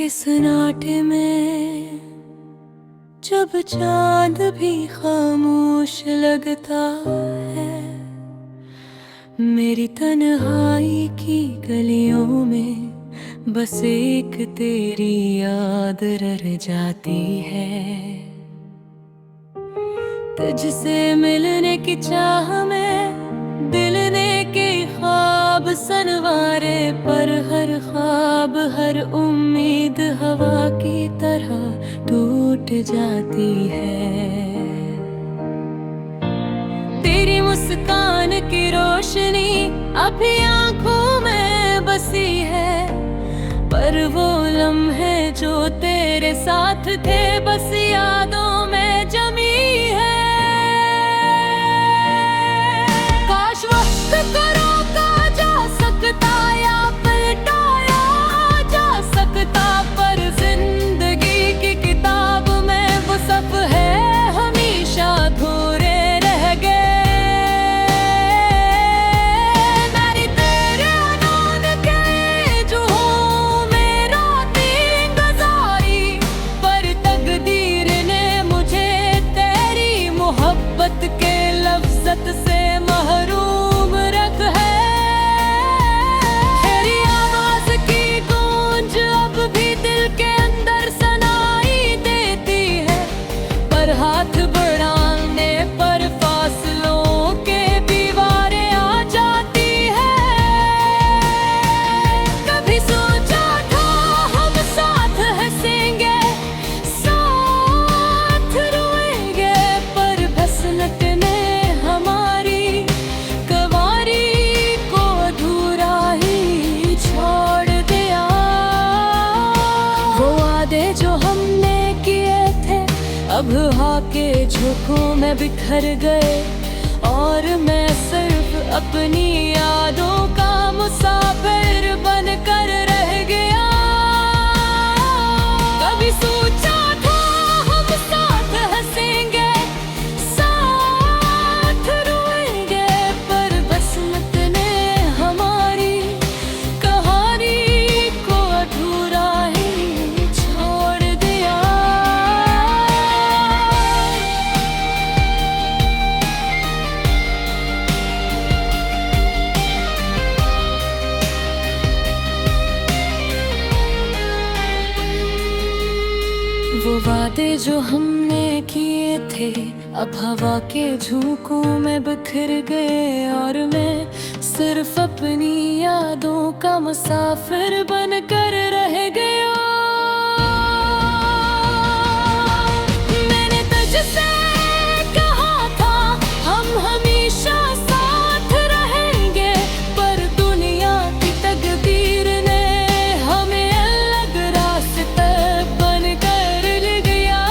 सन्नाटे में जब चांद भी खामोश लगता है, मेरी तन्हाई की गलियों में बस एक तेरी याद रह जाती है। तुझसे मिलने की चाह में दिल ने के ख्वाब सनवारे, पर हर ख्वाब हर उम्मीद हवा की तरह टूट जाती है। तेरी मुस्कान की रोशनी अभी आंखों में बसी है, पर वो लम्हे जो तेरे साथ थे बस यादों में जमी है। काश वक्त को रोका जा सकता या पलटाया जा सकता, पर जिंदगी की किताब में वो सफ़े हमेशा अधूरे रह गए। मेरी तेरे नाम के जो हूँ मेरा तीन गुजारी, पर तकदीर ने मुझे तेरी मोहब्बत के लफ्ज़त से महरूम रख है। तेरी आवाज़ की गूंज अब भी दिल के अंदर सुनाई देती है, पर हाथ बढ़ाने पर फासलों के दीवारें आ जाती है। कभी सोचा था हम साथ हंसेंगे साथ रोएंगे, पर बसंत ने हमारी कवारी को अधूरा ही छोड़ दिया। वो वादे जो हमने किए थे अब हवा के झोंकों में बिखर गए, और मैं सिर्फ अपनी यादों का मुसाफिर बनकर रह गया। कभी सोचा था हम साथ हंसेंगे साथ रोएंगे, पर बसंत ने हमारी कहानी को अधूरा ही छोड़ दिया। वो वादे जो हमने किए थे अब हवा के झोंकों में बिखर गए, और मैं सिर्फ अपनी यादों का मुसाफिर बनकर रह गया। मैंने तुझसे कहा था हम हमेशा साथ रहेंगे, पर दुनिया की तकदीर ने हमें अलग रास्ते बनकर ले गया।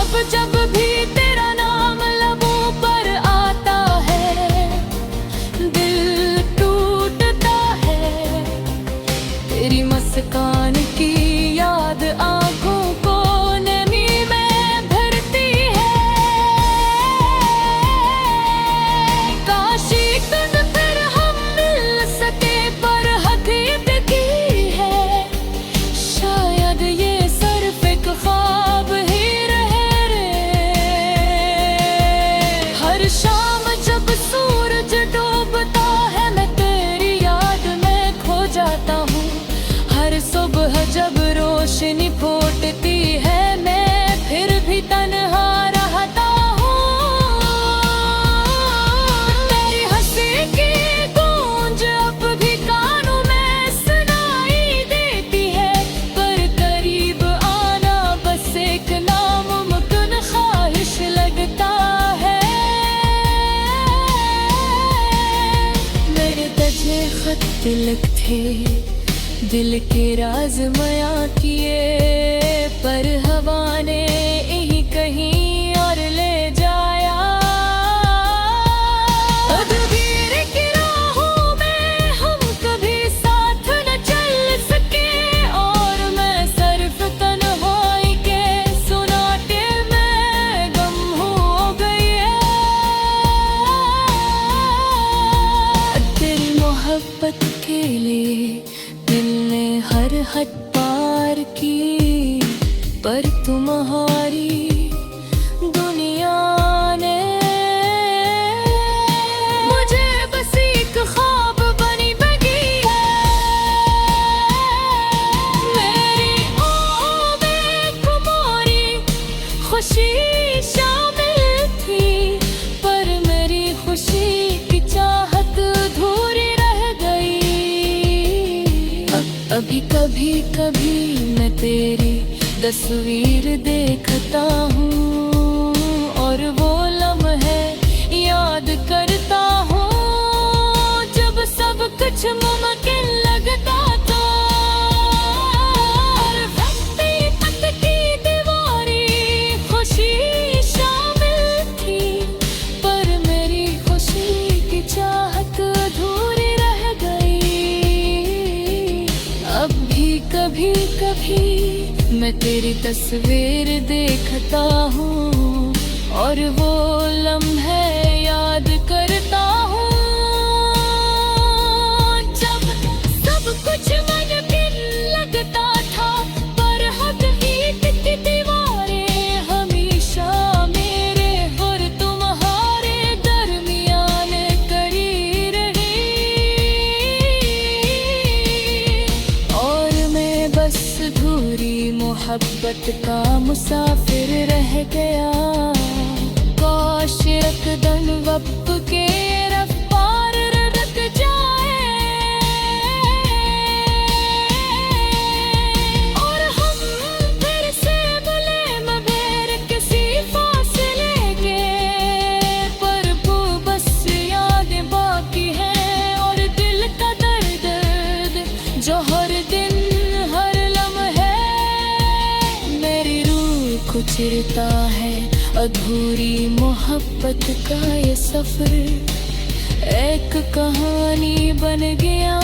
अब जब भी तेरा नाम लबों पर आता है दिल टूटता है। तेरी मुस्कान की याद आंखों को नमी में भरती है। काश एक दिन फिर हम मिल सके, पर हकीकत की है शायद ये सिर्फ एक ख्वाब ही रहे। हर शाम जब सूरज डूबता है मैं तेरी याद में खो जाता हूँ। हर सुबह जब रोशनी फूटती है मैं फिर भी तन्हा रहता हूँ। तेरी हंसी की गूंज अब भी कानों में सुनाई देती है, पर करीब आना बस एक नामुमकिन ख्वाहिश लगता है। मेरे तजे खत तिलक थे दिल के राज मया किए, पर हवा ने यहीं कहीं और ले जाया। तकदीर की राहों में हम कभी साथ न चल सके, और मैं सिर्फ तन्हाई के सुनाटे में गम हो गई है। तेरी मोहब्बत के लिए दिल ने हद पार की, पर तुम्हारी दुनिया ने मुझे बस एक ख्वाब बनी बगी है। मेरी ओह में तुम्हारी खुशी शामिल थी, पर मेरी खुशी की चाहत अधूरी रह गई। अभी कभी कभी मैं तेरी तस्वीर देखता हूँ और वो लम्हे याद करता हूँ, जब सब कुछ मुमकिन लगता था। हकीकत की दीवारी खुशी शामिल थी, पर मेरी खुशी की चाहत अधूरी रह गई। अब भी कभी कभी मैं तेरी तस्वीर देखता हूँ और वो लम्हे याद करता हूँ, जब सब कुछ मुमकिन लगता था। पर हकीकत की दीवारें हमेशा मेरे और तुम्हारे दरमियान खड़ी रही, और मैं बस अधूरी मोहब्बत का मुसाफिर रह गया। काश रकदन वक्त के रफ्तार रुक जाए और हम फिर से मिले मगर किसी फासले के, पर वो बस यादें बाकी हैं और दिल का दर्द जो हर दिन गुजरता है। अधूरी मोहब्बत का ये सफर एक कहानी बन गया,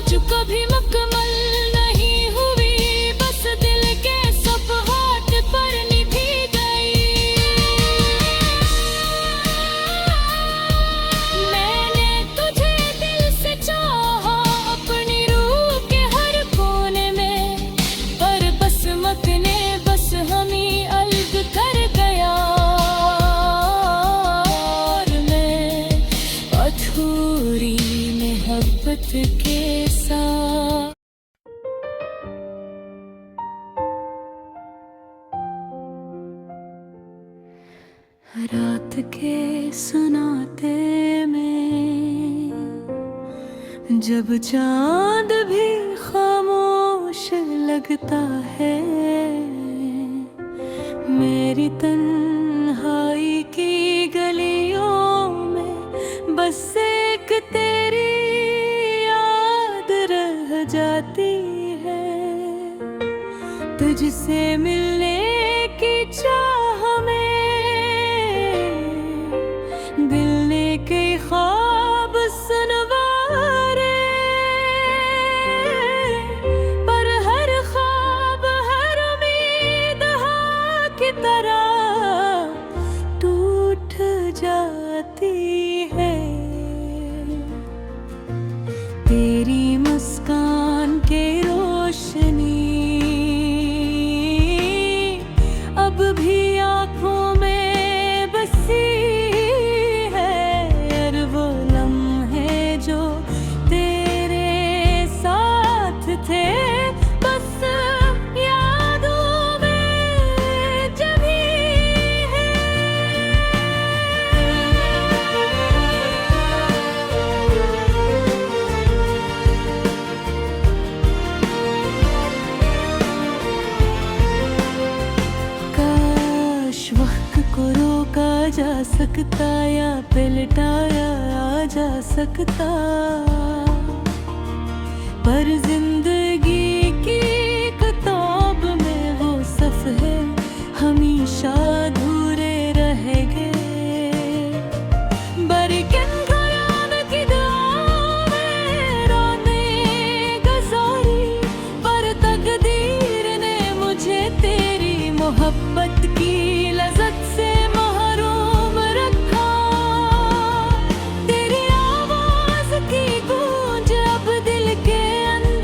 जो कभी मुकम्मल नहीं हुई, बस दिल के सफ़हात पर निभी गई। मैंने तुझे दिल से चाहा अपनी रूह के हर कोने में, पर बस मकने बस हमें अलग कर गया, और मैं अधूरी मोहब्बत के साथ। रात के सुनाते में जब चांद भी खामोश लगता है, मेरी तन्हाई की गलियों में बस एक तेरी याद रह जाती है। तुझसे मिलने की चाह में दिल ने कई ख्वाब सुनवारे, पर हर ख्वाब हर उम्मीद की तरह टूट जाती है। तेरी मुस्कान के रोशनी अब भी आँखों में बसी है, और वो लम्हे जो तेरे साथ थे बस यादों में जमी है। काश वक्त को रोका जा सकता या पलटाया जा सकता, पर जिंदगी की किताब में वो सफ़े हमेशा अधूरे रह गए। बरकिन ख़याल की दुआ में रोने गुज़ारी, पर तकदीर ने मुझे तेरी मोहब्बत की लज़्ज़त से महरूम रखा। तेरी आवाज़ की गूंज अब दिल के अंदर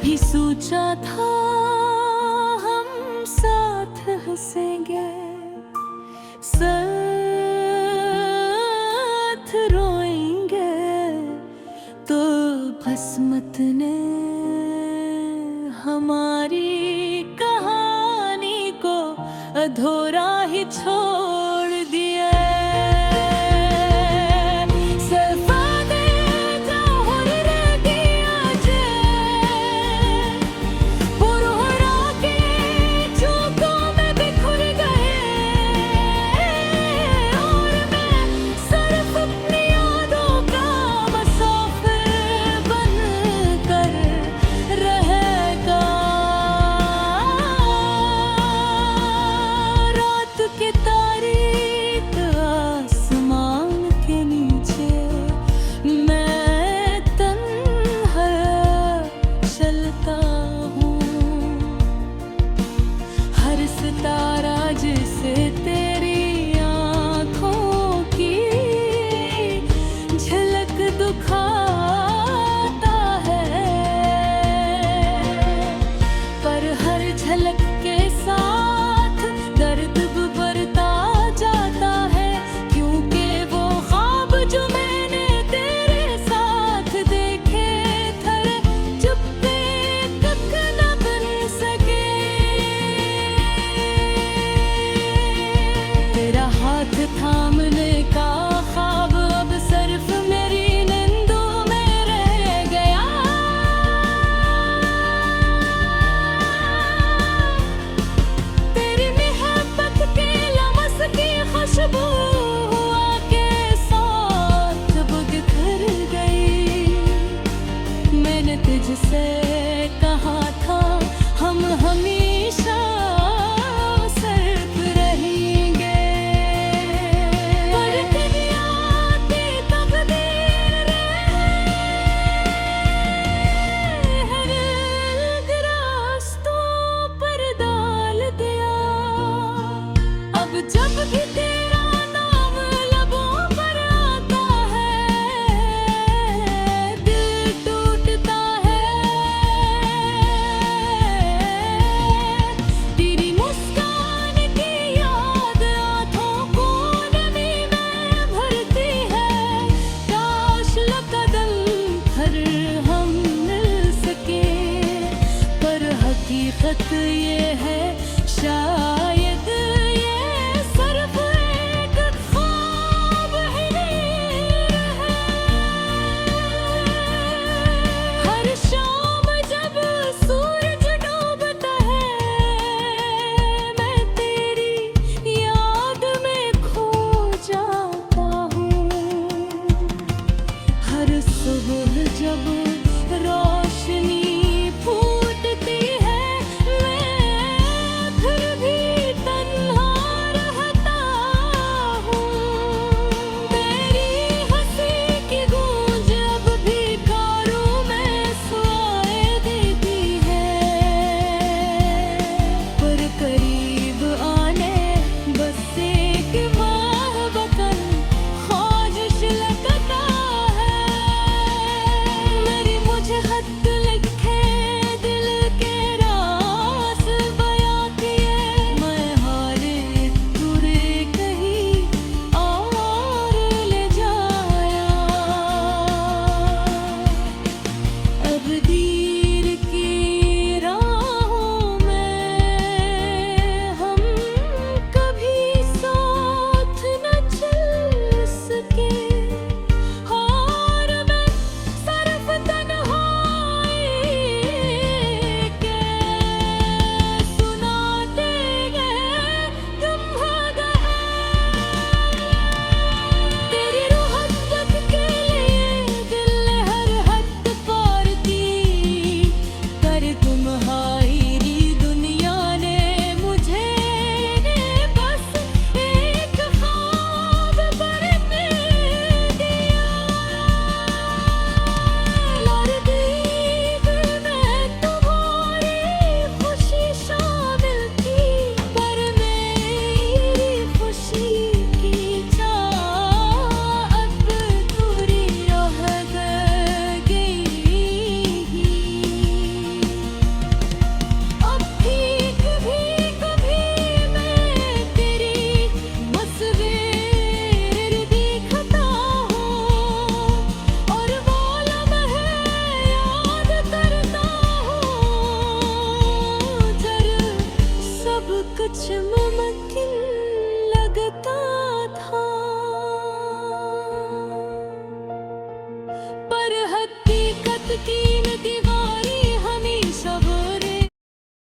भी सोचा था हम साथ हंसेंगे, साथ रोएंगे, तो किस्मत ने हमारी कहानी को अधूरा ही छोड़ दिया। सितारा जिसे तेरी आँखों की झलक दिखाता है, पर हर झलक के साथ दर्द भी बढ़ता जाता है, क्योंकि वो ख्वाब जो मैंने तेरे साथ देखे थे चुप्पे तक न बन सके। तेरा हाथ थामने का ख्वाब अब सिर्फ मेरी नींदों में रह गया। तेरी मोहब्बत के लम्स की खुशबू हुआ के साथ बिखर गई। मैंने तुझसे कहा था हम हमेशा जब भी तेरा नाम लबों पर आता है, दिल टूटता है। तेरी मुस्कान की याद आँखों को नमी में भरती है। काश कदम हर हम मिल सके, पर हकीकत ये है शायद जब रोशनी फूटती है, मैं फिर भी बीच